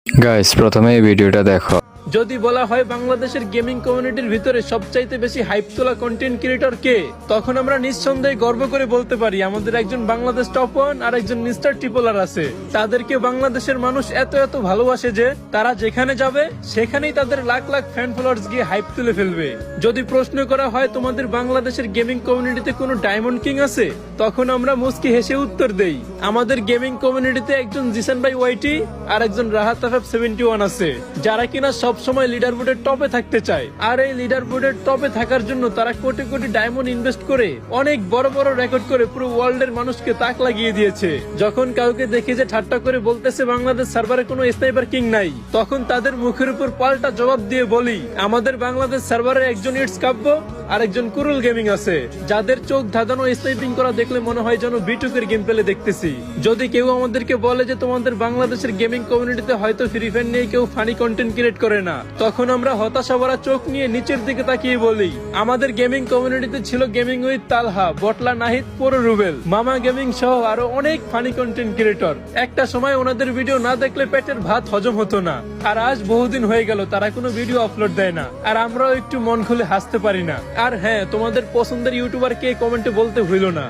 Guys প্রথমে এই ভিডিওটা দেখো। যদি বলা হয় বাংলাদেশের গেমিং কমিউনিটির ভিতরে সবচাইতে বেশি হাইপ তোলা কন্টেন্ট ক্রিয়েটর কে, তখন আমরা নিঃসন্দেহে গর্ব করে বলতে পারি আমাদের একজন বাংলাদেশ টপ 1 আর একজন মিস্টার ট্রিপলার আছে। তাদেরকে বাংলাদেশের মানুষ এত এত ভালোবাসে যে তারা যেখানে যাবে সেখানেই তাদের লাখ লাখ ফ্যান ফলোয়ার্স গিয়ে হাইপ তুলে ফেলবে। যদি প্রশ্ন করা হয় তোমাদের বাংলাদেশের গেমিং কমিউনিটিতে কোনো ডায়মন্ড কিং আছে, তখন আমরা মুস্কি হেসে উত্তর দেই আমাদের গেমিং কমিউনিটিতে একজন জিসান ভাই ওয়াইটি আর একজন রাহাত এফএফ 71 আছে, যারা কিনা সব সময় লিডার বোর্ডের টপে থাকতে চায়। আর এই লিডার বোর্ডের টপে থাকার জন্য তারা কোটি কোটি ডায়মন্ড ইনভেস্ট করে অনেক বড় বড় রেকর্ড করে পুরো ওয়ার্ল্ডের মানুষকে তাক লাগিয়ে দিয়েছে। যখন কাউকে দেখে যে ঠাট্টা করে বলতেছে বাংলাদেশ সার্ভারে কোনো স্নাইপার কিং নাই, তখন তাদের মুখের উপর পাল্টা জবাব দিয়ে বলি আমাদের বাংলাদেশ সার্ভারে একজন ইটস কাব্য আর একজন কুরুল গেমিং আছে, যাদের চোখ ধাঁধানো স্নাইপিং করা দেখলে মনে হয় যেন বিটুকের গেম প্লে দেখতেছি। যদি কেউ আমাদেরকে বলে যে তোমাদের বাংলাদেশের গেমিং কমিউনিটিতে হয়তো ফ্রি ফায়ার নিয়ে কেউ ফানি কন্টেন্ট ক্রিয়েট করে না, তখন আমরা হতাশা ভরা চোখ নিয়ে নিচের দিকে তাকিয়ে বলি আমাদের গেমিং কমিউনিটিতে ছিল গেমিং উইথ তালহা, বটলা নাহিদ, পুরো রুবেল, মামা গেমিং সহ আরো অনেক ফানি কন্টেন্ট ক্রিয়েটর। একটা সময় ওনাদের ভিডিও না দেখলে পেটের ভাত হজম হতো না, আর আজ বহুদিন হয়ে গেল তারা কোনো ভিডিও আপলোড দেয় না, আর আমরাও একটু মন খুলে হাসতে পারি না। আর হ্যাঁ, তোমাদের পছন্দের ইউটিউবার কে কমেন্টে বলতে ভুলো না।